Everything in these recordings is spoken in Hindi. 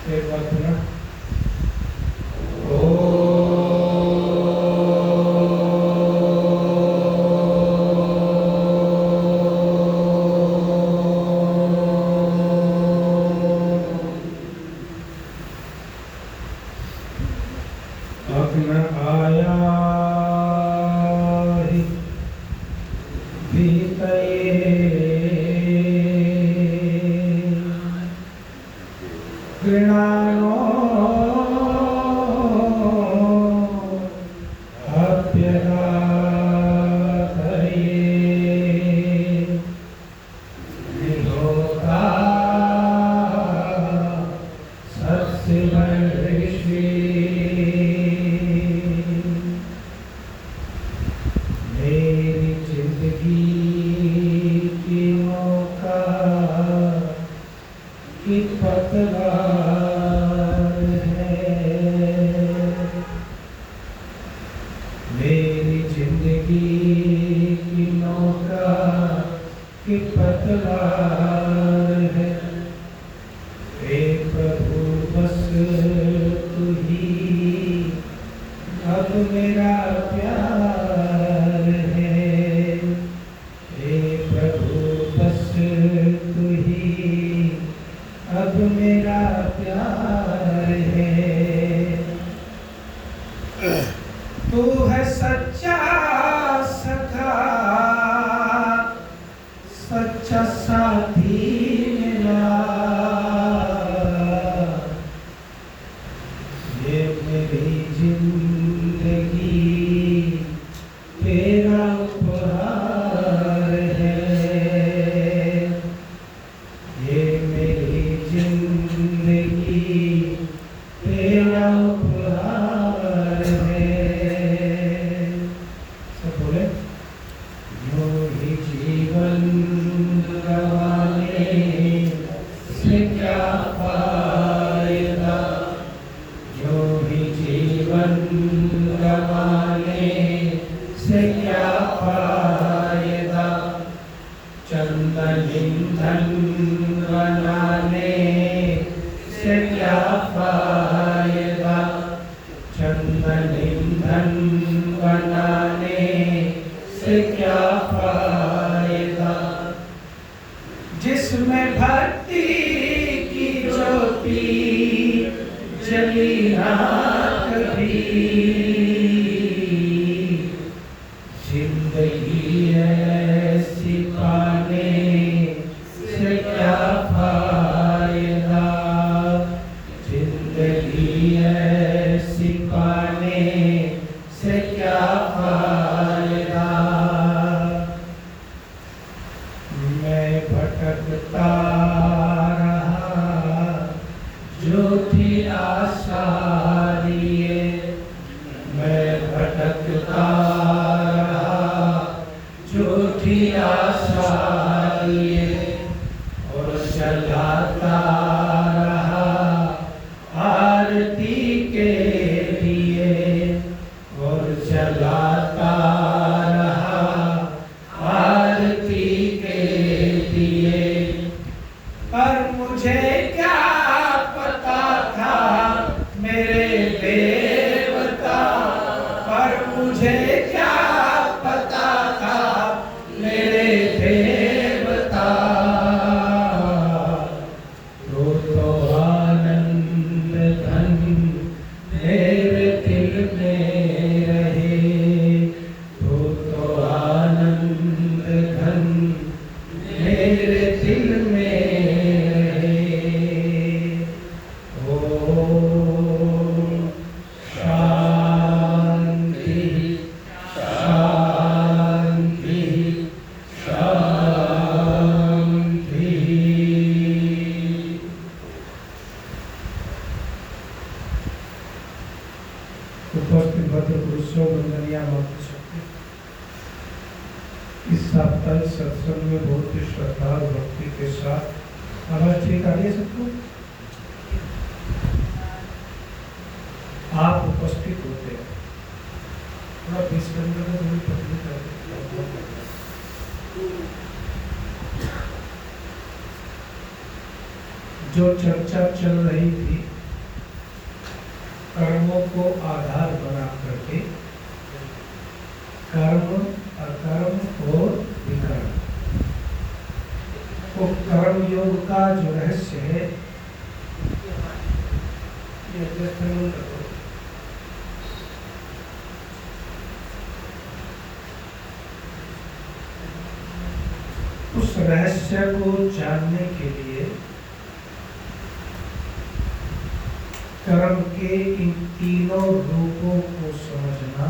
एक बार पुनः जो चर्चा चल रही थी कर्मों को आधार बना करके, कर्म, अकर्म और विकर्म, तो कर्म योग का जो रहस्य है, उस रहस्य को जानने के लिए कर्म के इन तीनों रूपों को समझना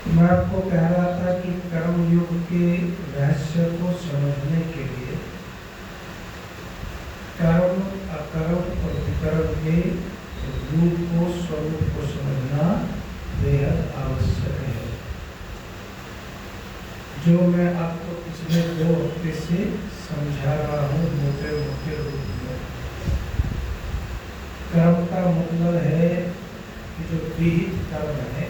मैं आपको कह रहा था कि कर्म योग के रहस्य को समझने के लिए कर्म, अकर्म और विकर्म के रूप को, स्वरूप को समझना बेहद आवश्यक है। जो मैं आपको पिछले 2 हफ्ते से समझा रहा हूँ मोटे मोटे रूप में। कर्म का मतलब है कि जो विहित कर्म है,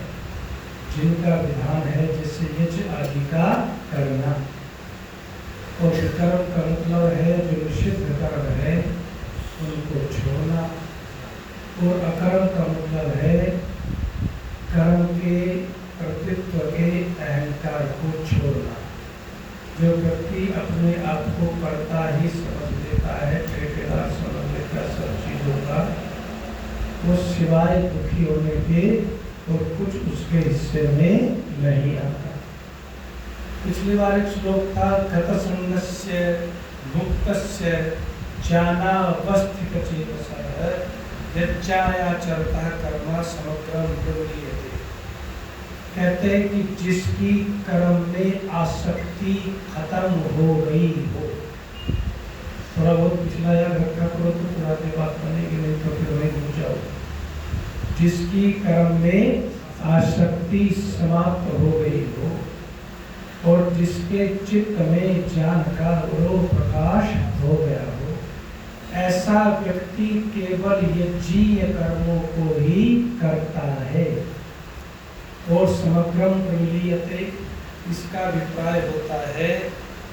जिनका विधान है, जैसे यज्ञ आदि का करना, और विकर्म का मतलब है जो निषिद्ध कर्म है उनको छोड़ना, और अकर्म का मतलब है कर्म के कर्तृत्व के अहंकार को छोड़ना। जो व्यक्ति अपने आप को कर्ता ही समझ लेता है, ठेकेदार समझ लेता है सब चीजों का, वो सिवाय दुखी होने के और कुछ उसके हिस्से में नहीं आता। पिछली बार एक श्लोक था, गतसंगस्य मुक्तस्य ज्ञानावस्थित चेतसः यच्चाया चरतः कर्म समग्रं प्रलीयते। कहते हैं कि जिसकी कर्म में आसक्ति खत्म हो गई हो, थोड़ा बहुत पिछला याद रखा करो तो पुरानी बात बनेगी, नहीं तो फिर वही भूल जाओ। जिसकी कर्म में आसक्ति समाप्त हो गई हो और जिसके चित्त में ज्ञान का गुरु प्रकाश हो गया हो, ऐसा व्यक्ति केवल यज्ञीय कर्मों को ही करता है। और समग्रम प्रलीयते, इसका अभिप्राय होता है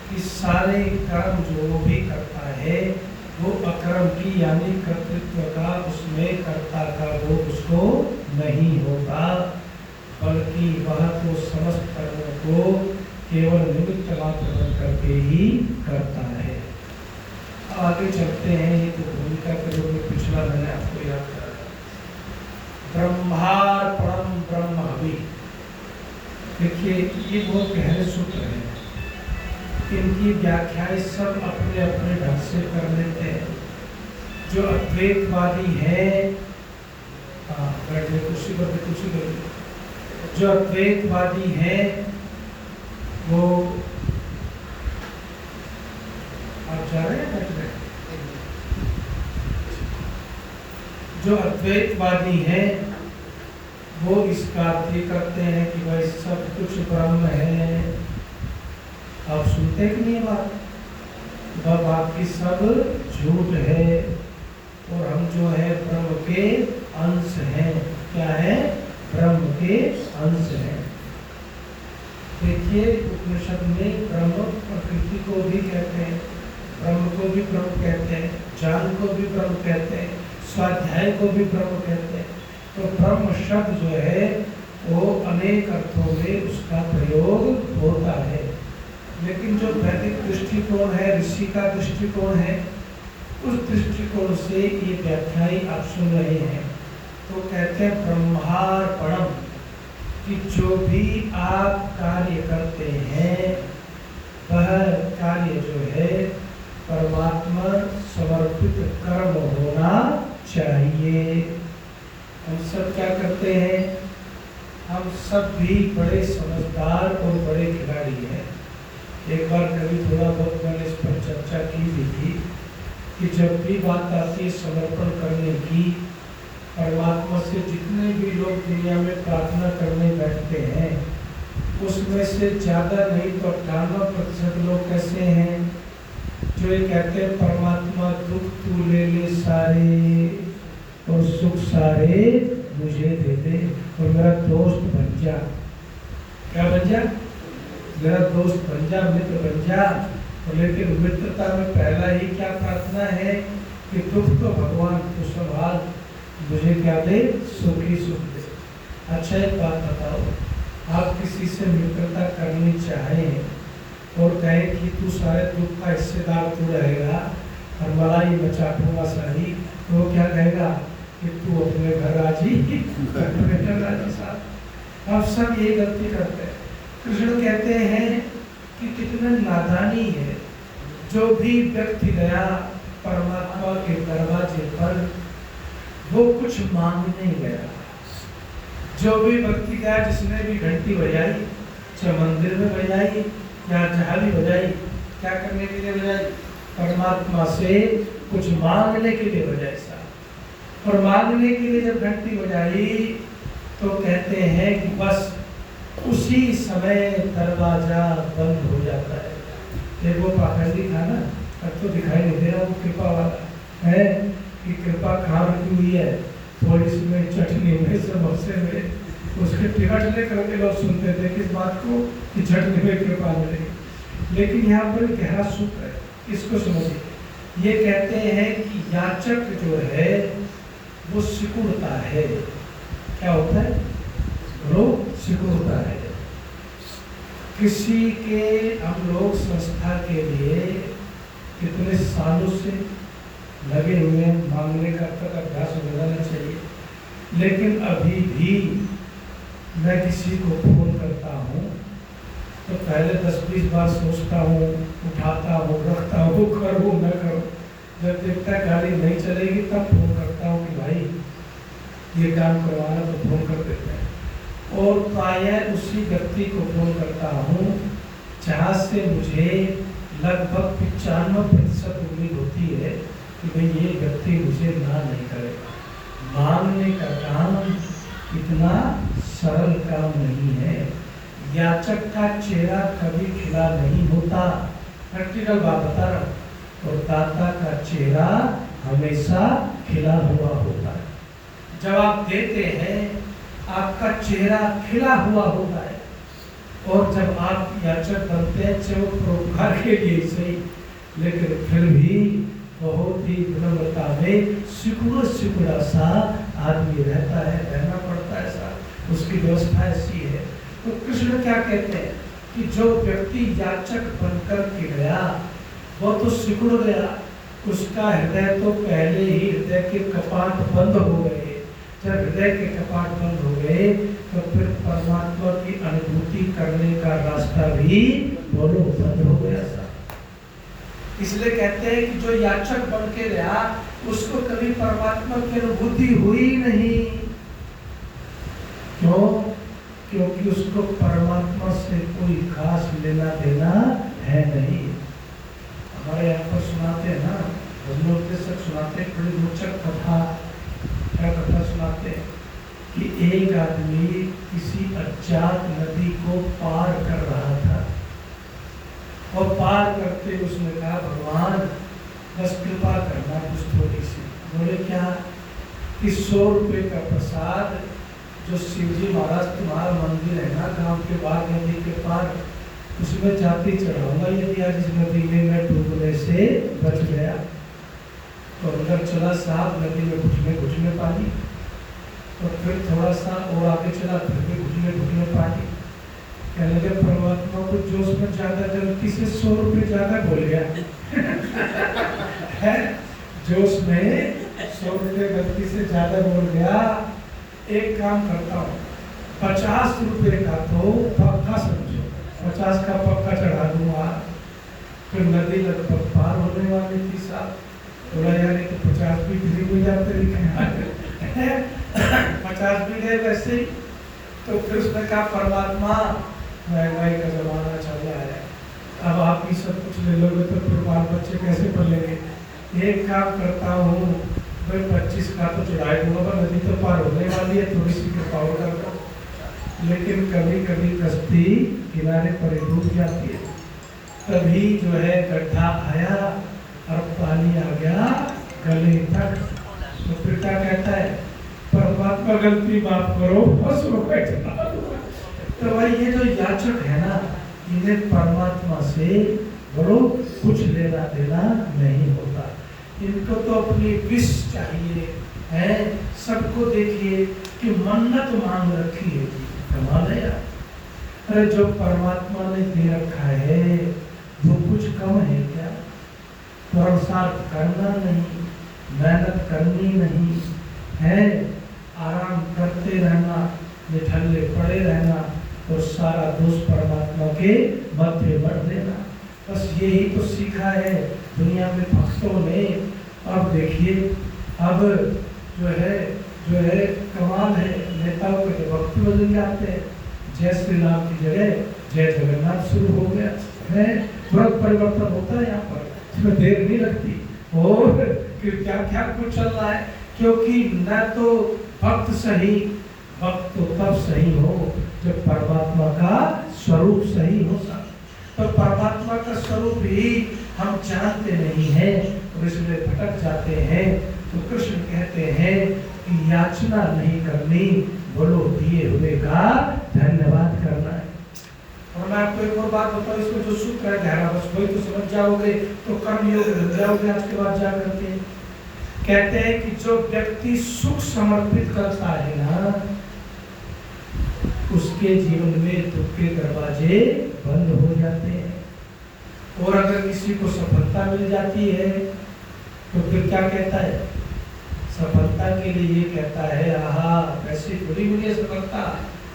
कि सारे कर्म जो वो भी करता है वो अकर्म की यानी कर्तृत्व का, उसमें कर्ता का वो उसको नहीं होगा, बल्कि वह तो समस्त कर्मों को केवल निमित्त मात्र बन करके ही करता है। आगे चलते हैं, ये तो भूमिका के रूप में पिछला मैंने आपको याद कराया। ब्रह्मार्पणम ब्रह्म हवि, देखिए ये बहुत गहरे सूत्र हैं, इनकी व्याख्याएं सब अपने अपने ढंग से कर लेते हैं। जो अद्वैतवादी है, कुर्सी पर जो अद्वैतवादी है वो आप जा रहे हैं बैठ रहे? जो अद्वैतवादी है वो इसका अर्थ ये करते हैं कि भाई सब कुछ ब्रह्म है। आप सुनते कि नहीं बात? वह बाकी सब झूठ है और हम जो है ब्रह्म के अंश हैं। क्या है? ब्रह्म के अंश हैं। देखिए उपनिषद में ब्रह्म प्रकृति को भी कहते हैं, ब्रह्म को भी ब्रह्म कहते हैं, ज्ञान को भी ब्रह्म कहते हैं, स्वाध्याय को भी ब्रह्म कहते हैं। तो ब्रह्म शब्द जो है वो अनेक अर्थों में उसका प्रयोग होता है। लेकिन जो वैदिक दृष्टिकोण है, ऋषि का दृष्टिकोण है, उस दृष्टिकोण से ये व्याख्याएं आप सुन रहे हैं। तो कहते हैं ब्रह्मार्पणम, कि जो भी आप कार्य करते हैं वह कार्य जो है परमात्मा समर्पित कर्म होना चाहिए। हम सब क्या करते हैं? हम सब भी बड़े समझदार और बड़े खिलाड़ी हैं। एक बार कभी थोड़ा बहुत मैंने इस पर चर्चा की भी थी कि जब भी बात आती है समर्पण करने की परमात्मा से जितने भी लोग दुनिया में प्रार्थना करने बैठते हैं उसमें से ज़्यादा नहीं तो 98% लोग कैसे हैं जो ये कहते हैं परमात्मा दुख तू ले ले सारे और सुख सारे मुझे दे दे और मेरा दोस्त बन जा। क्या बन जा? मेरा दोस्त बन जा, मित्र बन जा। और लेकिन मित्रता में पहला ही क्या प्रार्थना है कि दुख तो भगवान को संभाल, मुझे क्या दे? सुख ही सुख दे। अच्छा एक बात बताओ, आप किसी से मित्रता करनी चाहें और कहें कि तू सारे दुख का हिस्सेदार तू रहेगा और मलाई बचाटूंगा सारी, तो वो क्या कहेगा कि तू अपने घर राजी राजी साहब। आप सब ये गलती करते हैं। कृष्ण कहते हैं कि कितना नादानी है, जो भी व्यक्ति गया परमात्मा के दरवाजे पर वो कुछ मांगने गया। जो भी व्यक्ति गया जिसने भी घंटी बजाई, चाहे मंदिर में बजाई या जहाँ भी बजाई, क्या करने के लिए बजाई? परमात्मा से कुछ मांगने के लिए बजाई साहब। और मांगने के लिए जब घंटी बजाई तो कहते हैं कि बस उसी समय दरवाजा बंद हो जाता है। देखो पाखंडी था ना, अब तो दिखाई नहीं दे रहा वो कृपा वाला है कि कृपा कहाँ रखी हुई है, थोड़ी सी में चटनी में समोसे में, उसके टिकट लेकर के लोग सुनते थे किस बात को कि चटनी में कृपा मिलेगी। लेकिन यहाँ पर गहरा सूत्र है, इसको समझिए। ये कहते हैं कि याचक जो है वो सिकुड़ता है। क्या होता है? वो सिकुड़ता है। किसी के हम लोग संस्था के लिए कितने सालों से लगे हुए मांगने का तक अभ्यास हो जाना चाहिए, लेकिन अभी भी मैं किसी को फोन करता हूँ तो पहले 10-20 बार सोचता हूँ, उठाता हूँ, रखता हूँ, करूँ न करूँ। जब देखता गाड़ी नहीं चलेगी तब फोन करता हूँ कि भाई ये काम करवाना, तो फोन कर देते हैं। और प्रायः उसी व्यक्ति को फोन करता हूँ जहाँ से मुझे लगभग 95% उम्मीद होती है कि भाई ये व्यक्ति मुझे ना नहीं करेगा। मांगने का काम इतना सरल काम नहीं है। याचक का चेहरा कभी खिला नहीं होता, प्रैक्टिकल बात बता रहा हूँ। और दाता का चेहरा हमेशा खिला हुआ होता है। जब आप देते हैं आपका चेहरा खिला हुआ होता है, और जब आप याचक बनते हैं चाहे वो परोपकार के लिए सही, लेकिन फिर भी बहुत ही विनम्रता में सिकुड़ा सा आदमी रहता है, रहना पड़ता है ऐसा, उसकी व्यवस्था ऐसी है। तो कृष्ण क्या कहते हैं कि जो व्यक्ति याचक बनकर के गया वो तो सिकुड़ गया, उसका हृदय तो पहले ही हृदय के कपाट बंद हो गए। जब हृदय के कपाट बंद हो गए तो फिर परमात्मा की अनुभूति करने का रास्ता भी बोलो बंद हो गया था। इसलिए कहते हैं कि जो याचक बन के गया उसको कभी परमात्मा की अनुभूति हुई नहीं। क्यों? क्योंकि उसको परमात्मा से कोई खास लेना देना है नहीं। हमारे यहाँ पर सुनाते हैं ना, भजनों के सब सुनाते हैं, बड़ी रोचक कथा। क्या कथा सुनाते हैं कि एक आदमी किसी अज्ञात नदी को पार कर रहा था, और पार करते उसने कहा भगवान बस कृपा करना कुछ थोड़ी सी। बोले क्या? कि 100 रुपये का प्रसाद जो शिवजी महाराज तुम्हारा मंदिर है ना गांव के बाहर नदी के पार, उसमें जाति चढ़ाऊंगा यदि आज इस नदी में मैं डूबने से बच गया। तो अंदर चला साहब, नदी में घुटने पानी, तो फिर थोड़ा सा और आगे चला, फिर भी घुटने पानी। कहने लगे परमात्मा को जोश में ज्यादा गलती से 100 रुपये ज्यादा बोल गया है, जोश में 100 रुपये गलती से ज्यादा बोल गया। एक काम करता हूँ, 50 रुपये का तो पक्का समझो, 50 का पक्का चढ़ा दूंगा। फिर नदी लगभग पार होने वाली थी साहब, थोड़ा यानी तो 50 भी फ्री हो जाते 50 भी गए वैसे ही। तो फिर उसने कहा परमात्मा महंगाई का जमाना चल रहा है, अब आप ही सब कुछ ले लोगे तो फिर बाल बच्चे कैसे पलेंगे। एक काम करता हूँ भाई 25 का तो चढ़ाई दूंगा, पर नदी तो पार होने वाली है, थोड़ी सी कृपा कर दो। लेकिन कभी कभी कश्ती किनारे पर डूब जाती है। तभी जो है गड्ढा आया और पानी आ गया गले तक। तो फिर क्या कहता है, परमात्मा गलती माफ करो, बस वो बैठना। तो भाई ये जो याचक है ना, इन्हें परमात्मा से बड़ो कुछ लेना देना नहीं होता। इनको तो अपनी विश चाहिए है। सबको देखिए कि मन्नत मांग रखी है, कमाल है यार। अरे जो परमात्मा ने दे रखा है वो कुछ कम है क्या? पुरुषार्थ करना नहीं, मेहनत करनी नहीं है, आराम करते रहना, निठल्ले पड़े रहना और सारा दोष परमात्मा के मध्य भर देना। बस यही तो सीखा है दुनिया में भक्तों ने। अब देखिए, अब जो है कमाल है, नेताओं के भक्ति बदल जाते हैं। जय श्री राम की जगह जय जगन्नाथ शुरू हो गया है। तुरंत परिवर्तन होता है यहाँ पर, इसमें देर नहीं लगती। और क्या क्या कुछ चल रहा है, क्योंकि न तो भक्त सही, भक्त तो तब सही हो जब परमात्मा का स्वरूप सही हो। तो परमात्मा का स्वरूप ही हम जानते नहीं हैं और इसलिए भटक जाते हैं। तो कृष्ण कहते हैं कि याचना नहीं करनी, बोलो दिए हुए का धन्यवाद करना है। और मैं आपको एक और बात बताऊं, इसमें जो सूत्र है गहरा, बस वही तो समझ जाओगे तो कर्म योग मिल जाओगे आज के बाद जा करके। कहते हैं कि जो व्यक्ति सुख समर्पित करता है ना, उसके जीवन में दुख के दरवाजे बंद हो जाते हैं। और अगर किसी को सफलता मिल जाती है तो फिर क्या कहता है, सफलता के लिए ये कहता है, आहा कैसी बड़ी मिली है सफलता,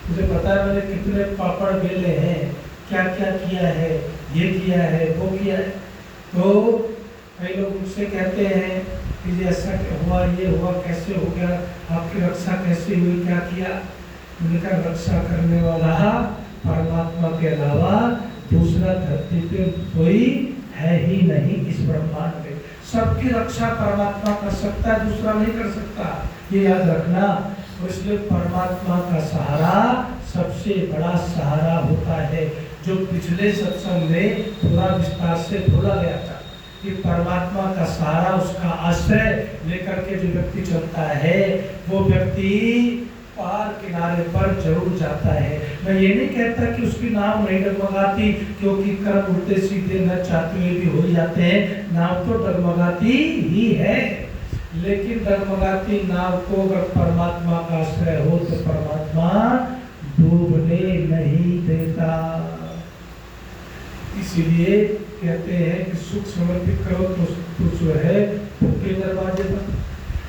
मुझे पता है मैंने कितने पापड़ बेले हैं, क्या क्या किया है, ये किया है, वो किया है। तो कई लोग मुझसे कहते हैं कि ऐसा हुआ, ये हुआ, कैसे हो गया, आपकी रक्षा कैसे हुई, क्या किया। उनका रक्षा करने वाला परमात्मा के अलावा दूसरा धरती पे कोई है ही नहीं इस ब्रह्मांड में। सबकी रक्षा परमात्मा कर सकता है, दूसरा नहीं कर सकता, ये याद रखना। इसलिए परमात्मा का सहारा सबसे बड़ा सहारा होता है, जो पिछले सत्संग में पूरा विस्तार से बोला गया था कि परमात्मा का सहारा, उसका आश्रय लेकर के जो व्यक्ति चलता है वो व्यक्ति पार किनारे पर जरूर जाता है। मैं ये नहीं कहता कि उसकी नाव नहीं डगमगाती, क्योंकि कर्म उल्टे सीधे न चाहते हुए भी हो जाते हैं, नाव तो डगमगाती ही है। लेकिन डगमगाती नाव को अगर परमात्मा का आश्रय हो तो परमात्मा डूबने नहीं देता। इसीलिए कहते हैं कि सुख समर्पित करो तो जो है दुख के दरवाजे पर,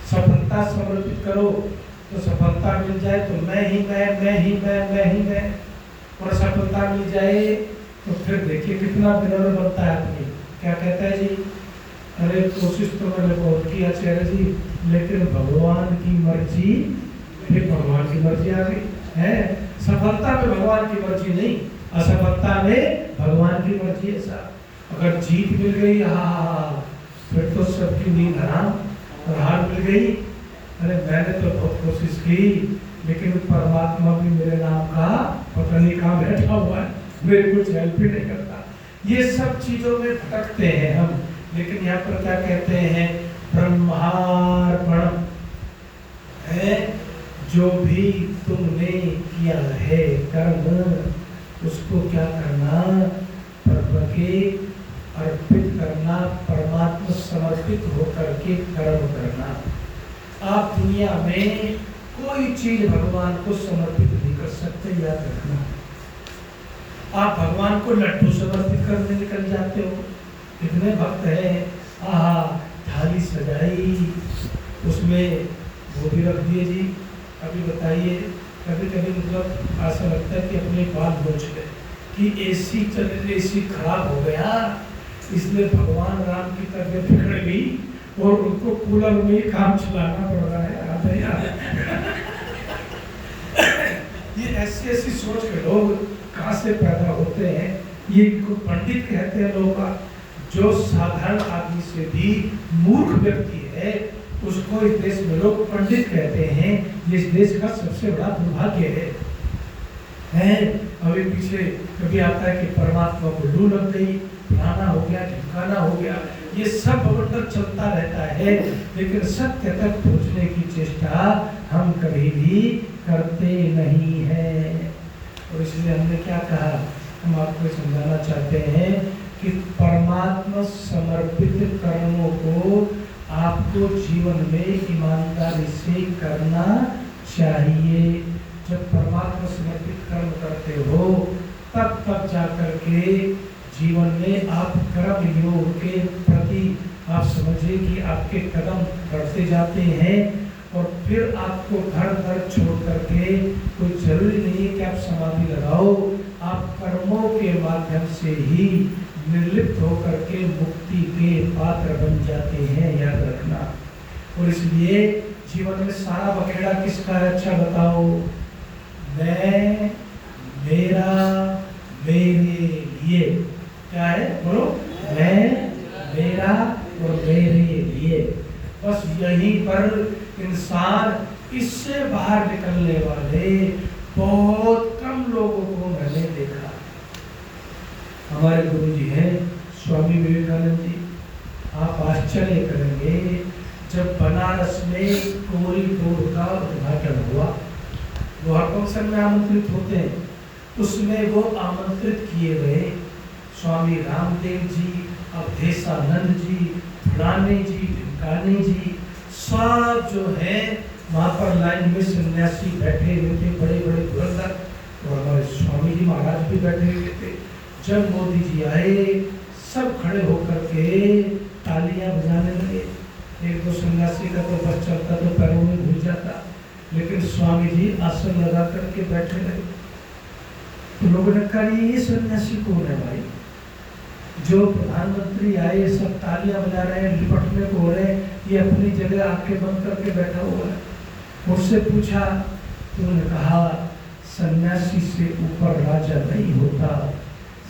सफलता समर्पित करो तो सफलता मिल जाए तो मैं ही मैं, और सफलता मिल जाए तो फिर देखिए कितना विनम्र बनता है आदमी। क्या कहता है जी, अरे कोशिश तो मैंने बहुत किया चेहरे जी, लेकिन भगवान की मर्जी, फिर भगवान की मर्जी आ गई है। सफलता में भगवान की मर्जी नहीं, असफलता में भगवान की मर्जी है साहब। अगर जीत मिल गई, हाँ फिर तो सबकी नींद हराम, और हार मिल गई, अरे मैंने तो बहुत कोशिश की लेकिन परमात्मा भी मेरे नाम का पता नहीं कहाँ बैठा हुआ है, मेरे कुछ हेल्प ही नहीं करता। ये सब चीजों में भटकते हैं हम। लेकिन यहाँ पर क्या कहते हैं, ब्रह्मार्पण है, जो भी तुमने किया है कर्म, उसको क्या करना, प्रभु के अर्पित करना, परमात्मा समर्पित होकर के कर्म करना। आप दुनिया में कोई चीज भगवान को समर्पित नहीं कर सकते, याद रखना। आप भगवान को लड्डू समर्पित करने निकल जाते हो, कितने भक्त हैं, आहा थाली सजाई, उसमें वो भी रख दिए जी। अभी बताइए, कभी कभी मतलब ऐसा लगता है कि अपने बाल नोच ले कि एसी चल, एसी खराब हो गया, इसलिए भगवान राम की तबीयत बिगड़ गई और उनको कूलर में ही काम चलाना पड़ रहा है। ये ऐसी सोच के लोग कहाँ से पैदा होते हैं, ये पंडित कहते हैं लोग, जो साधारण आदमी से भी मूर्ख व्यक्ति है उसको इस देश में लोग पंडित कहते हैं। ये इस देश का सबसे बड़ा दुर्भाग्य है। अभी पीछे कभी आता है कि परमात्मा को लू लग गई, फलाना हो गया, ढिमकाना हो गया, ये सब बवंडर चलता रहता है, लेकिन सत्य तक पहुंचने की चेष्टा हम कभी भी करते नहीं हैं। और इसलिए हमने क्या कहा, हम आपको समझाना चाहते हैं कि परमात्मा समर्पित कर्मों को आपको जीवन में ईमानदारी से करना चाहिए। जब परमात्मा समर्पित कर्म करते हो तब जाकर के जीवन में आप कर्म योग के प्रति आप समझिए कि आपके कदम बढ़ते जाते हैं। और फिर आपको घर घर छोड़ करके कोई जरूरी नहीं है कि आप समाधि लगाओ, आप कर्मों के माध्यम से ही निर्लिप्त होकर के मुक्ति के पात्र बन जाते हैं, याद रखना। और इसलिए जीवन में सारा बखेड़ा किसका है, अच्छा बताओ। मैं, मेरा, मेरे लिए, क्या है बोलो, मैं, मेरा और मेरे लिए। बस यहीं पर इंसान इससे बाहर निकलने वाले बहुत कम लोगों को मैंने देखा। हमारे गुरु जी हैं स्वामी विवेकानंद जी, आप आश्चर्य करेंगे, जब बनारस में कॉरिडोर का उद्घाटन हुआ, वो हर फंक्शन में आमंत्रित होते हैं, उसमें वो आमंत्रित किए गए स्वामी रामदेव जी, अवधेशानंद जी, फलाने जी, ढिमकाने जी, सब जो है वहाँ पर लाइन में सन्यासी बैठे हुए थे, बड़े बड़े धुरंधर, और हमारे स्वामी जी महाराज भी बैठे हुए थे। जब मोदी जी आए, सब खड़े होकर के तालियां बजाने लगे। एक दो सन्यासी का तो बस चलता तो पैरों में घुल जाता, लेकिन स्वामी जी आसन लगा करके बैठे रहे। तो लोगों ने कहा ये सन्यासी कौन है भाई, जो प्रधानमंत्री आए सब तालियां बजा रहे हैं, लिपटने को हो रहे हैं, ये अपनी जगह आके बंद करके बैठा हुआ है। उससे पूछा तो उन्होंने कहा सन्यासी से ऊपर राजा नहीं होता,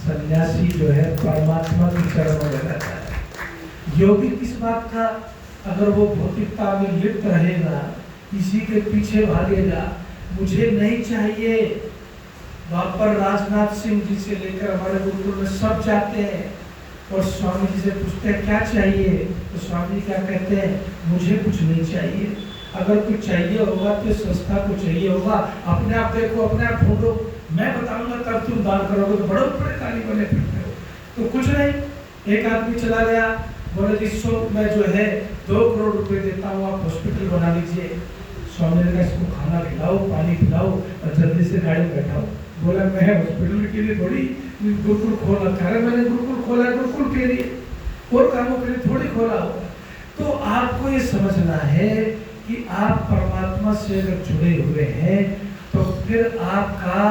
सन्यासी जो है परमात्मा की चरण में रहता है। योगी किस बात का, अगर वो भौतिकता में लिप्त रहेगा, इसी के पीछे भागेगा, मुझे नहीं चाहिए। वहाँ पर राजनाथ सिंह जी से लेकर हमारे गुरुकुल में सब जाते हैं और स्वामी जी से पूछते हैं क्या चाहिए, तो स्वामी जी क्या कहते हैं, मुझे कुछ नहीं चाहिए। अगर कुछ चाहिए होगा तो संस्था को चाहिए होगा, अपने आप देखो, अपने आप ढूंढो, मैं बताऊंगा तब तुम दान करोगे। तो बड़े बड़े ताली बने फिरते हो, तो कुछ नहीं। एक आदमी चला गया, बोले जिसको मैं जो है 2 करोड़ रुपए देता हूँ, आप हॉस्पिटल बना लीजिए। स्वामी ने कहा इसको खाना खिलाओ, पानी पिलाओ और जल्दी से गाड़ी में बैठाओ। बोला मैं हॉस्पिटल के लिए थोड़ी गुरुकुल खोला, कह रहे मैंने गुरुकुल खोला है गुरुकुल के लिए, और कामों के लिए थोड़ी खोला होगा। तो आपको ये समझना है कि आप परमात्मा से अगर जुड़े हुए हैं तो फिर आपका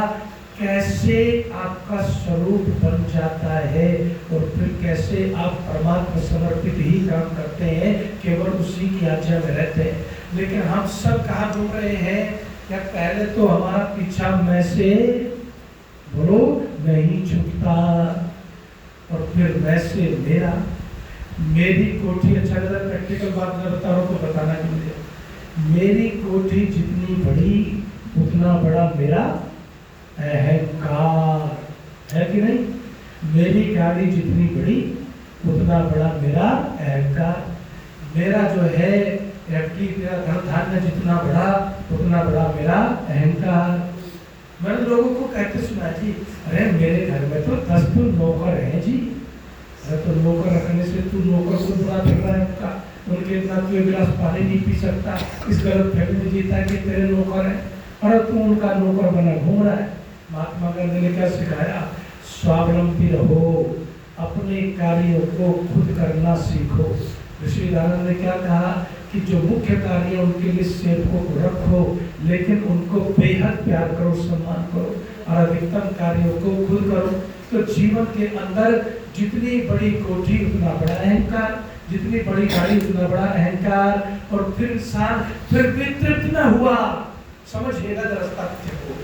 कैसे आपका स्वरूप बन जाता है, और फिर कैसे आप परमात्मा समर्पित ही काम करते हैं, केवल उसी की आज्ञा में रहते हैं। लेकिन हम सब कहाँ डूब रहे हैं, या पहले तो हमारा पीछा मैं से बोलो नहीं छूटता, और फिर मैं से मेरा, मेरी कोठी। अच्छा लगा प्रैक्टिकल बात मैं बता रहा हूँ तो बताना कि मुझे, मेरी कोठी जितनी बड़ी उतना बड़ा मेरा अहंकार है कि नहीं, मेरी गाड़ी जितनी बड़ी उतना बड़ा मेरा अहंकार, मेरा जो है एफडी मेरा धन धान्य जितना बड़ा उतना बड़ा मेरा अहंकार। मैंने लोगों को कहते सुना जी, अरे मेरे घर में तो 10 तो नौकर हैं जी, अरे तो नौकर रखने से तू नौकर को बुरा फिर रहा है उनका, उनके इतना तू 1 गिलास पानी नहीं पी सकता, इस गलत फहमी में जीता है कि तेरे नौकर है, और तू उनका नौकर बना घूम रहा है। महात्मा गांधी ने क्या सिखाया, स्वावलंबी रहो, अपने कार्यों को खुद करना सीखो। ऋषि दयानंद ने क्या कहा कि जो मुख्य कार्य उनके लिए सेवकों को रखो, लेकिन उनको बेहद प्यार करो, सम्मान करो, और अधिकतम कार्यों को खुद करो। तो जीवन के अंदर जितनी बड़ी कोठी उतना बड़ा अहंकार, जितनी बड़ी गाड़ी उतना बड़ा अहंकार, और फिर इंसान फिर भी तृप्त न हुआ। समझिएगा रास्ता को,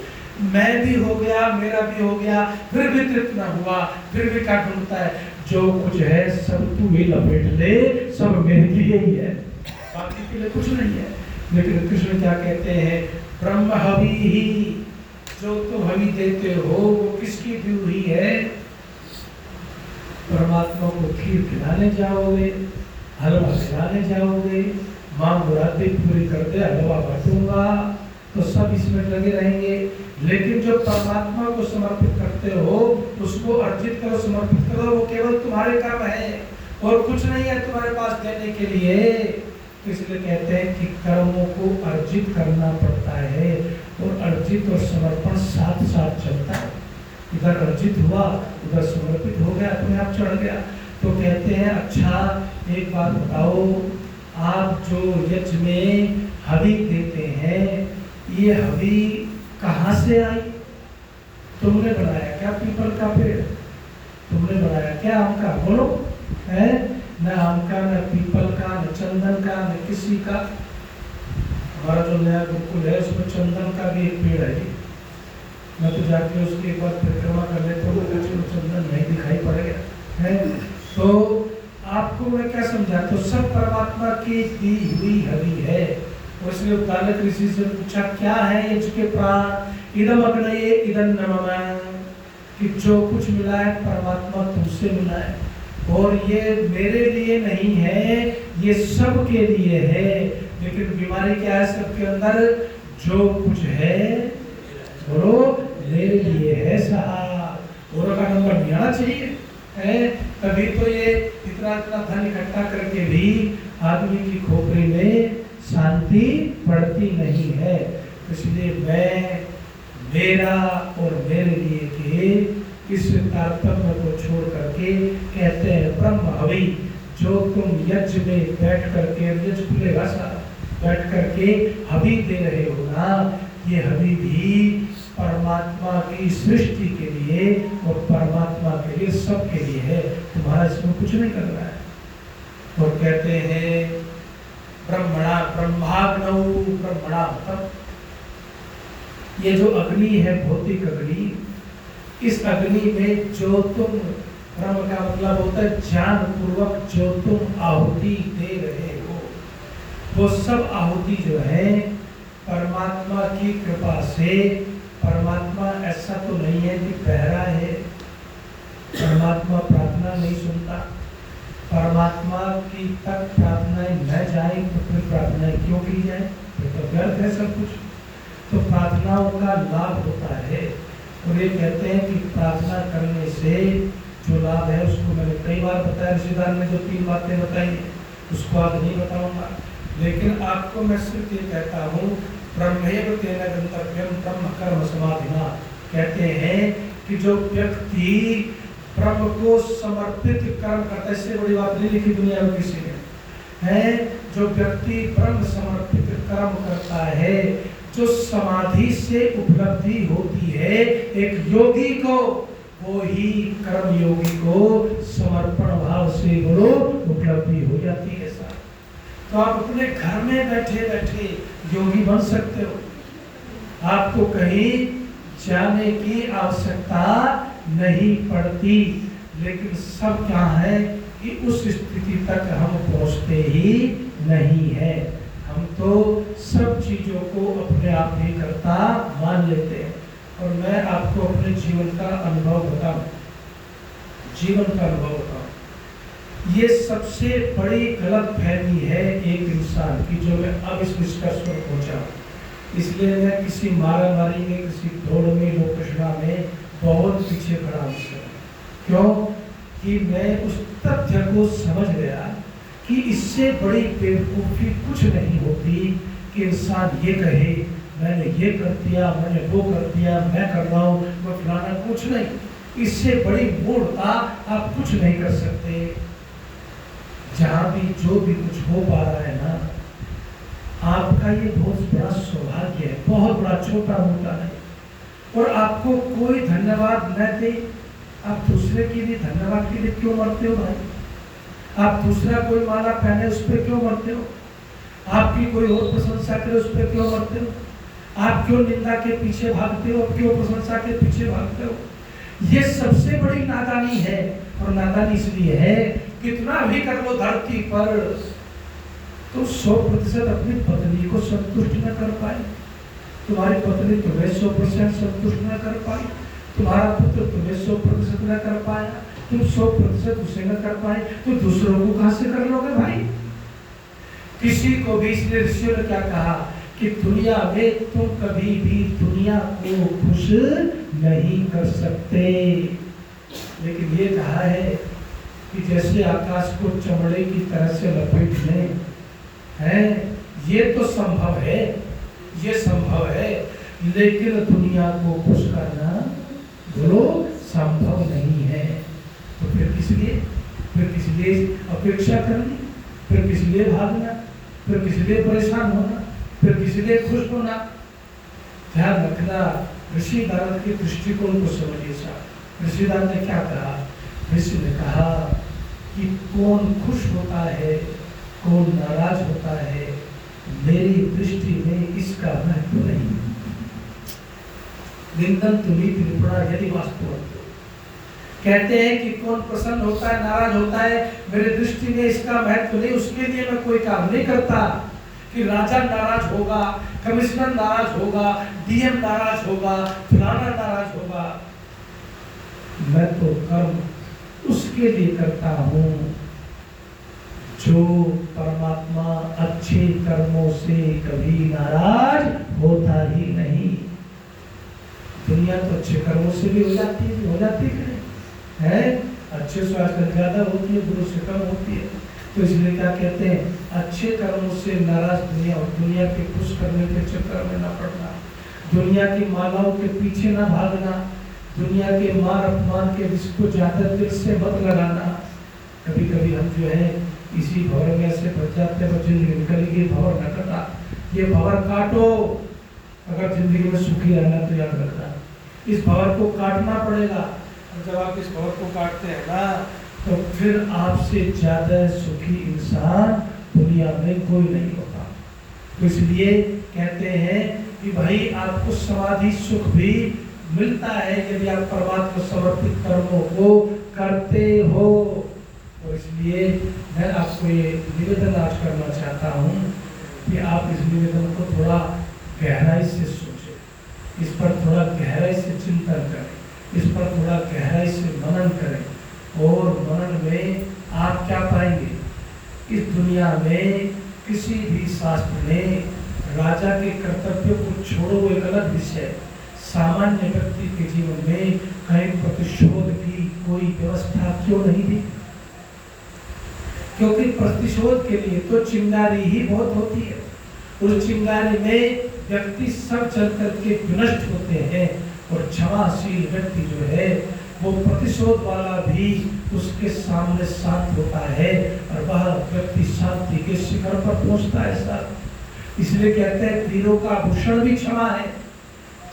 मैं भी हो गया, मेरा भी हो गया, फिर भी तृप्त न हुआ, फिर भी क्या ढूंढता है, जो कुछ है सब तू ही लपेट ले, सब मेरे लिए ही है। बाकी के लिए कुछ नहीं है। लेकिन कृष्ण क्या कहते हैं, ब्रह्म हवि ही, जो तुम हवि देते हो वो किसकी दी हुई है? परमात्मा को खीर खिलाने जाओगे, हलवा खिलाने जाओगे, माँ मुरादें पूरी कर दे, हलवा बांटूंगा, तो सब इसमें लगे रहेंगे। लेकिन जो परमात्मा को समर्पित करते हो, उसको अर्जित करो, समर्पित करो, वो केवल तुम्हारे कर्म है और कुछ नहीं है तुम्हारे पास देने के लिए। इसलिए कहते हैं कि कर्मों को अर्जित करना पड़ता है और अर्जित और समर्पण साथ साथ चलता है। इधर अर्जित हुआ, उधर समर्पित हो गया, अपने आप चढ़ गया। तो कहते हैं अच्छा एक बात बताओ, आप जो यज्ञ में हवि देते हैं, ये हवि कहाँ से आई? तुमने बनाया क्या पीपल का पेड़? तुमने बनाया क्या आम का? बोलो, है न आम का, न पीपल का, न चंदन का, न किसी का। हमारा जो नया गुरुकुल है उसमें चंदन का भी एक पेड़ है। मैं तो जाके उसके एक बार परिक्रमा कर लेता हूँ, चंदन नहीं दिखाई पड़ेगा, है। तो आपको मैं क्या समझा, तो सब परमात्मा की दी हुई हवि है। उसने उद्दालक ऋषि से पूछा क्या है यज्ञ के प्राण? इदम अग्नये इदम नमः, कि जो कुछ मिला है परमात्मा तुमसे मिला है और ये मेरे लिए नहीं है, ये सबके लिए है। लेकिन बीमारी क्या है सबके अंदर? जो कुछ है बोलो मेरे लिए है साहब। और का नंबर नहीं आना चाहिए, है। तभी तो ये इतना इतना धन इकट्ठा करके भी आदमी की खोपड़ी में शांति पड़ती नहीं है। इसलिए मैं, मेरा और मेरे लिए के इस तारतम्य को छोड़ करके कहते हैं ब्रह्म हवि, जो तुम यज्ञ में बैठ करके, यज्ञ खुलेगा सारा, बैठ करके हवि दे रहे हो ना, ये हवि भी परमात्मा की सृष्टि के लिए और परमात्मा के लिए, सबके लिए है। तुम्हारा इसमें कुछ नहीं कर रहा है। और कहते हैं ब्रह्मणा ब्रह्माग्नौ, ब्रह्मणा मतलब ये जो अग्नि है, भौतिक अग्नि, इस अग्नि में जो तुम, ब्रह्म का मतलब होता है ज्ञान पूर्वक जो तुम आहुति दे रहे हो, वो सब आहुति जो है परमात्मा की कृपा से। परमात्मा ऐसा तो नहीं है कि बहरा है, परमात्मा प्रार्थना नहीं सुनता। परमात्मा की तक प्रार्थनाएं न जाए तो फिर प्रार्थनाएं क्यों की जाए? तो व्यर्थ है सब कुछ। तो प्रार्थनाओं का लाभ होता है। और ये कहते हैं कि प्रार्थना करने से जो लाभ है उसको मैंने कई बार बताया, ऋषिदार ने जो 3 बातें बताई उसको आज नहीं बताऊंगा। लेकिन आपको मैं सिर्फ ये कहता हूँ, ब्रह्मेव तेन गंतव्यम ब्रह्म कर्म समाधिना। कहते हैं कि जो व्यक्ति ब्रह्म को समर्पित कर्म करता है, इससे बड़ी बात नहीं लिखी दुनिया में किसी ने, है। जो व्यक्ति ब्रह्म समर्पित कर्म करता है, जो समाधि से उपलब्धि होती है एक योगी को, वो ही कर्म योगी को समर्पण भाव से बोलो उपलब्धि हो जाती है साहब। तो आप अपने घर में बैठे बैठे योगी बन सकते हो, आपको कहीं जाने की आवश्यकता नहीं पड़ती। लेकिन सब क्या है कि उस स्थिति तक हम पहुंचते ही नहीं है। हम तो सब चीजों को अपने आप ही करता मान लेते हैं। और मैं आपको अपने जीवन का अनुभव बताऊं, जीवन का अनुभव बताऊं, ये सबसे बड़ी गलत फहमी है एक इंसान की, जो मैं अब इस निष्कर्ष पर पहुंचा। इसलिए मैं किसी मारा मारी में, किसी दौड़ में, लोककृष्णा में बहुत पीछे खड़ा हूँ। क्यों कि मैं उस तथ्य को समझ गया कि इससे बड़ी बेवकूफ़ी कुछ नहीं होती कि इंसान ये कहे मैंने ये कर दिया, मैंने वो कर दिया, मैं कर रहा हूँ, वो फलाना, कुछ नहीं। इससे बड़ी मूर्खता आप कुछ नहीं कर सकते। जहाँ भी जो भी कुछ हो पा रहा है ना, आपका ये बहुत बड़ा सौभाग्य है, बहुत बड़ा, छोटा मोटा नहीं। और आपको कोई धन्यवाद न दे, आप दूसरे के लिए धन्यवाद के लिए क्यों मरते हो भाई? आप दूसरा कोई माला पहने उस पर क्यों मरते हो? आपकी कोई और प्रशंसा करे उस पर क्यों मरते हो? आप क्यों निंदा के पीछे भागते हो? क्यों प्रशंसा के पीछे भागते हो? ये सबसे बड़ी नादानी है। और नादानी इसलिए है, कितना भी कर लो धरती पर, तुम 100% अपनी पत्नी को संतुष्ट न कर पाए, तुम्हारी पत्नी तुम्हें 100% संतुष्ट न कर पाई, तुम्हारा पुत्र तुम्हें 100% न कर पाया, तुम 100% उसे न कर पाए, तो दूसरों को कहां से कर लोगे भाई? किसी को भी इसलिए ऋषियों ने क्या कहा कि दुनिया में तुम कभी भी दुनिया को खुश नहीं कर सकते, लेकिन ये कहा है कि जैसे आकाश को चमड़े की तरह से लपेट लें, है ये तो संभव है, ये संभव है, लेकिन दुनिया को खुश करना बोलो संभव नहीं है। तो फिर किस लिए अपेक्षा करनी, फिर किस लिए भागना, फिर किस लिए परेशान होना, फिर किस लिए खुश होना? ध्यान रखना, ऋषि नारद के दृष्टिकोण को समझिए साहब। ऋषि नारद ने क्या कहा? ऋषि ने कहा कि कौन खुश होता है, कौन नाराज होता है, मेरी दृष्टि में इसका महत्व नहीं। निंदन तुम्हें निपुणा यदि वास्तव कहते हैं कि कौन प्रसन्न होता है, नाराज होता है, मेरी दृष्टि में इसका महत्व नहीं, उसके लिए मैं कोई काम नहीं करता। कि राजा नाराज होगा, कमिश्नर नाराज होगा, डीएम नाराज होगा, फलाना नाराज होगा, मैं तो कर्म उसके लिए करता हूं जो परमात्मा अच्छे कर्मों से कभी नाराज होता ही नहीं। दुनिया तो अच्छे कर्मों से भी हो जाती है, अच्छे से आजकल ज्यादा होती है, बुरों से कम होती है। तो इसलिए क्या कहते हैं, अच्छे कर्मों से नाराज दुनिया, और दुनिया के खुश करने के चक्कर में ना पड़ना, दुनिया की मालाओं के पीछे ना भागना, दुनिया के मान अपमान के विष को ज्यादा दिल से मत लगाना। कभी कभी हम जो है इसी भवर में से बच जाते हैं, जिंदगी निकलेगी, भवर न कटा, ये भवर काटो। अगर जिंदगी में सुखी रहना तो याद रखना, इस भवर को काटना पड़ेगा। और जब आप इस भवर को काटते हैं ना, तो फिर आपसे ज्यादा सुखी इंसान दुनिया में कोई नहीं होता। तो इसलिए कहते हैं कि भाई आपको समाधि सुख भी मिलता है यदि आप परमात्मा समर्पित कर्मों को करते हो। और इसलिए मैं आपको ये निवेदन आज करना चाहता हूँ कि आप इस निवेदन को थोड़ा गहराई से सोचें, इस पर थोड़ा गहराई से चिंतन करें, इस पर थोड़ा गहराई से मनन करें। और मनन में आप क्या पाएंगे? इस दुनिया में किसी भी शास्त्र में राजा के कर्तव्य को छोड़ो, वो एक अलग विषय, सामान्य व्यक्ति के जीवन में कहीं प्रतिशोध की कोई व्यवस्था क्यों नहीं दी? क्योंकि प्रतिशोध के लिए तो चिंगारी ही बहुत होती है, उस चिंगारी में व्यक्ति सब जल करके विनष्ट होते हैं। और क्षमाशील व्यक्ति जो है वो प्रतिशोध वाला भी उसके सामने शांत होता है, और वह व्यक्ति शांति के शिखर पर पहुंचता है सर। इसलिए कहते हैं वीरों का भूषण भी क्षमा है,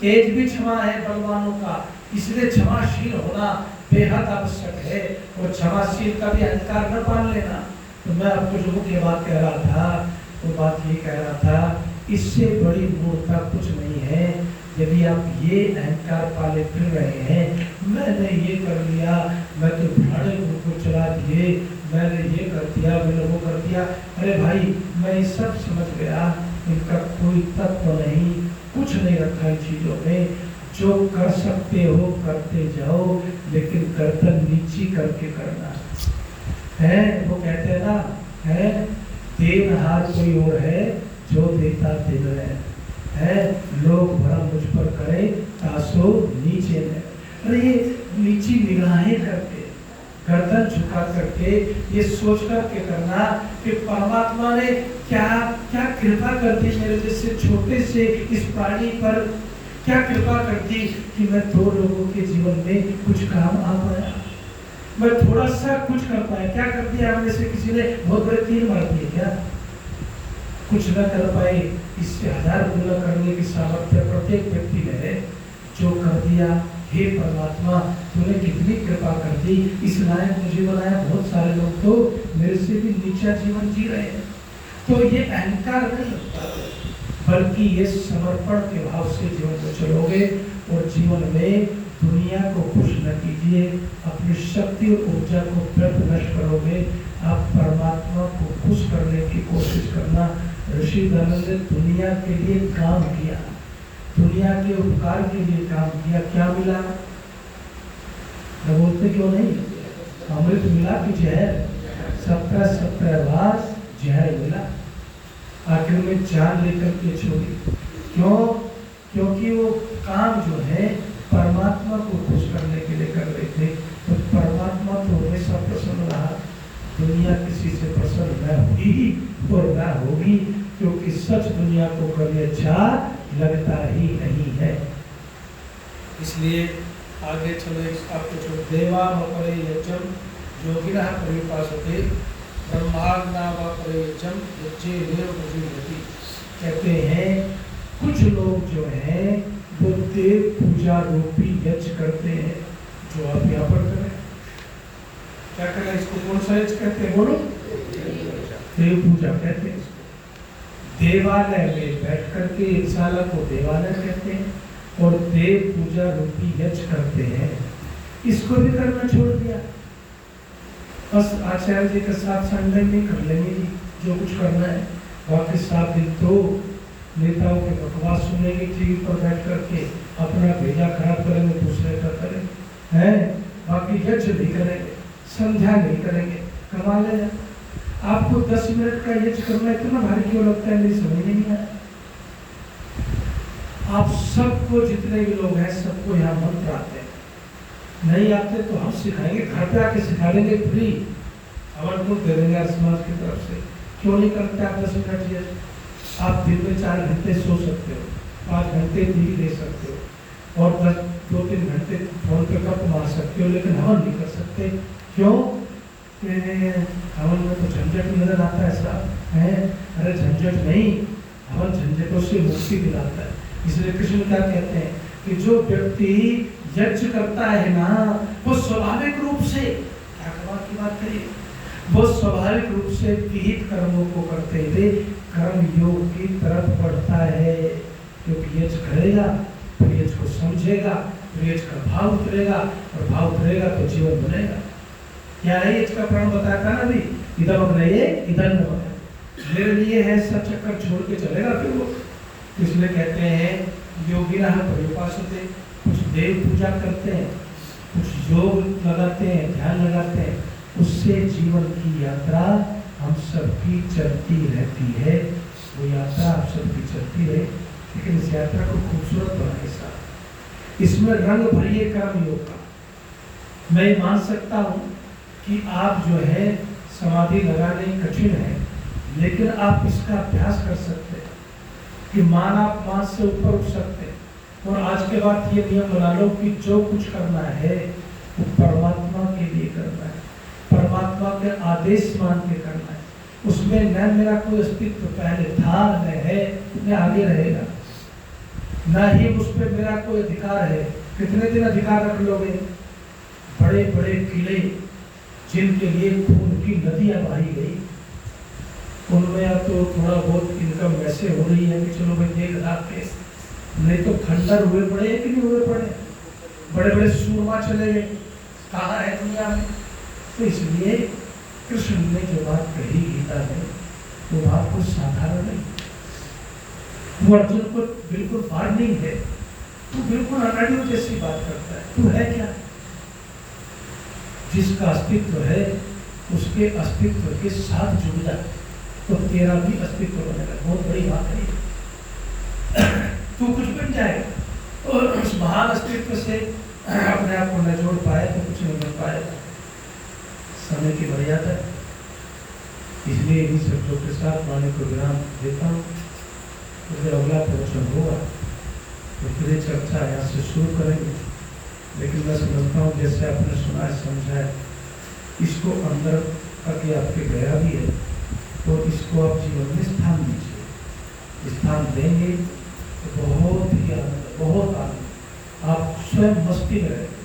तेज भी क्षमा है बलवानों का, इसलिए क्षमाशील होना बेहद आवश्यक है। और क्षमाशील का भी अहंकार न पाल लेना। तो मैं आपको जो मुख्य बात कह रहा था, वो बात ये कह रहा था, इससे बड़ी मूर्खता कुछ नहीं है यदि आप ये अहंकार पाले फिर रहे हैं, मैंने ये कर लिया, मैं तो भाड़े को चला दिए, मैंने ये कर दिया, मैंने वो कर दिया। अरे भाई मैं ये सब समझ गया, इनका कोई तत्व नहीं, कुछ नहीं रखा इन चीज़ों में। जो कर सकते हो करते जाओ, लेकिन गर्दन नीची करके करना है। वो कहते हैं ना, है देनहार कोई और है जो देता दिन है, लोग भरा मुझ पर करे तासो नीचे में। अरे ये नीची निगाहें करके, गर्दन झुका करके, ये सोच करके करना कि परमात्मा ने क्या क्या कृपा कर दी मेरे जैसे छोटे से इस प्राणी पर, क्या कृपा कर दी कि मैं दो लोगों के जीवन में कुछ काम आ पाया, मैं थोड़ा सा कुछ कर पाया। क्या कर दिया हमने से? किसी ने बहुत बड़े तीर मार दिए क्या? कुछ न कर पाए, इससे 1000 गुना करने की सामर्थ्य प्रत्येक व्यक्ति में है। जो कर दिया, हे परमात्मा तूने कितनी कृपा कर दी, इस लायक मुझे बनाया। बहुत सारे लोग तो मेरे से भी नीचा जीवन जी रहे हैं। तो ये अहंकार नहीं, बल्कि ये समर्पण के भाव से जीवन को चलोगे और जीवन में दुनिया को खुश न कीजिए, अपनी शक्ति और ऊर्जा को व्यर्थ नष्ट करोगे। आप परमात्मा को खुश करने की कोशिश करना। ऋषि दयानंद ने दुनिया के लिए काम किया, दुनिया के उपकार के लिए काम किया। क्या मिला? बोलते क्यों नहीं? अमृत मिला कि जहर? 17 बार जहर मिला, आखिर में जान लेकर के छोड़ी। क्यों? क्योंकि वो काम जो है परमात्मा को खुश करने के लिए कर रहे थे। तो परमात्मा तो हमेशा प्रसन्न रहा, दुनिया किसी से प्रसन्न न हुई और न होगी, क्योंकि सच दुनिया को कभी अच्छा लगता ही नहीं है। इसलिए आगे चलो, आपको जो देवा मपरे यज्ञम योगिनः परिपासते ब्रह्माज्ञा व प्रयोजन यज्ञे देव प्रयोजति। कहते हैं कुछ लोग जो हैं वो देव पूजा रूपी यज्ञ करते हैं, जो आप यहाँ पर करें। क्या करें? इसको कौन सा यज्ञ कहते हैं? बोलो। देव पूजा कहते हैं इसको। देवालय में बैठ करके इंशाला को देवालय कहते हैं और देव पूजा रूपी यज्ञ करते हैं। इसको भी करना छोड़ दिया। बस आचार्य जी के साथ संडे में कर लेंगे जी जो कुछ करना है, बाकी 7 दिन तो नेताओं के बकवास सुनेंगे टीवी पर बैठ करके, अपना भेजा खराब करेंगे, दूसरे का करेंगे हैं, बाकी यज्ञ नहीं करेंगे, संध्या नहीं करेंगे। कमा लेना। आपको 10 मिनट का यज्ञ करना इतना भारी क्यों लगता है? मेरी समझ नहीं आया। आप सबको, जितने भी लोग हैं सबको यहाँ मंत्र आते हैं, नहीं आते तो हम सिखाएंगे, घर पे आके सिखा देंगे फ्री, हवन को दे देंगे समाज की तरफ से। क्यों नहीं करते आप 10 मिनट यज्ञ? आप दिन में 4 घंटे सो सकते हो, 5 घंटे टीवी देख सकते हो और 2-3 घंटे फोन पे गप मार सकते हो, लेकिन हवन नहीं कर सकते। क्यों? हवन में तो झंझट नजर आता है साहब है। अरे झंझट नहीं, हवन झंझटों से मुक्ति दिलाता है। इसलिए कृष्ण क्या कहते हैं कि जो व्यक्ति यज्ञ करता है ना, वो स्वाभाविक रूप से, क्या कमाल की बात करिए, वो स्वाभाविक रूप से विहित कर्मों को करते हुए कर्म योग की तरफ बढ़ता है। क्योंकि यज्ञ करेगा फिर यज्ञ को समझेगा, फिर यज्ञ का भाव उतरेगा और भाव उतरेगा तो जीवन बनेगा। क्या है यज्ञ का प्राण बताया था ना अभी, इधर बनाइए इधर न बनाए, मेरे लिए है सब चक्कर छोड़ के चलेगा फिर वो। इसलिए कहते हैं योगिनः परिपासते, कुछ देव पूजा करते हैं, कुछ योग लगाते हैं, ध्यान लगाते हैं, उससे जीवन की यात्रा हम सबकी चलती रहती है। वो यात्रा आप सबकी चलती रहे, लेकिन इस यात्रा को खूबसूरत बनाए साथ। इसमें रंग भरिए कर्म योग का। मैं मान सकता हूँ कि आप जो है समाधि लगाने कठिन है, लेकिन आप इसका अभ्यास कर सकते हैं कि मान आप मान से ऊपर उठ सकते हैं। और आज के बाद ये नियम बना लो कि जो कुछ करना है वो परमात्मा के लिए करना है, परमात्मा के आदेश मान के करना है। उसमें न मेरा कोई अस्तित्व पहले था, न है, न आगे रहेगा, न ही उस पर मेरा कोई अधिकार है। कितने दिन अधिकार रख लोगे? बड़े बड़े किले जिनके लिए खून की नदियां बहाई गई, उनमें या तो थोड़ा बहुत इनकम वैसे हो रही है कि चलो भाई देख रात के, नहीं तो खंडर हुए पड़े कि नहीं हुए पड़े, बड़े बड़े सूरमा चले गए, कहाँ है दुनिया में। तो इसलिए कृष्ण ने जो बात कही गीता में, वो बात कुछ साधारण नहीं, वो अर्जुन को बिल्कुल वार्निंग है। तू बिल्कुल अनाड़ियों जैसी बात करता है, तू है क्या? जिसका अस्तित्व है उसके अस्तित्व के साथ जुड़ जा तो तेरा भी अस्तित्व बनेगा। बहुत बड़ी बात है। तू कुछ बन जाएगा और उस महान अस्तित्व से अपने आप को न जोड़ पाए तो कुछ नहीं बन पाएगा। समय की मर्यादा है, इसलिए इन्हीं शब्दों के साथ वाणी को विराम देता हूँ। तो फिर अगला प्रवचन होगा तो फिर चर्चा यहाँ से शुरू करेंगे। लेकिन मैं समझता हूँ जैसे आपने सुना है, समझा है, इसको अंदर तक आपके गया भी है, तो इसको आप जीवन में स्थान दीजिए। स्थान देंगे तो बहुत ही आनंद, बहुत आनंद, आप स्वयं मस्ती में रहेंगे।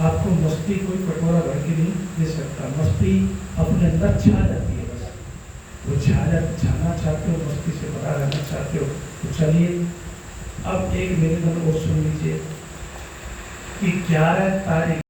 आपको मस्ती कोई कटोरा भर के नहीं दे सकता, मस्ती अपने अंदर छा जाती है। बस वो छाना चाहते हो, मस्ती से भरा रहना चाहते हो, तो चलिए अब एक निवेदन और सुन लीजिए। 11 तारीख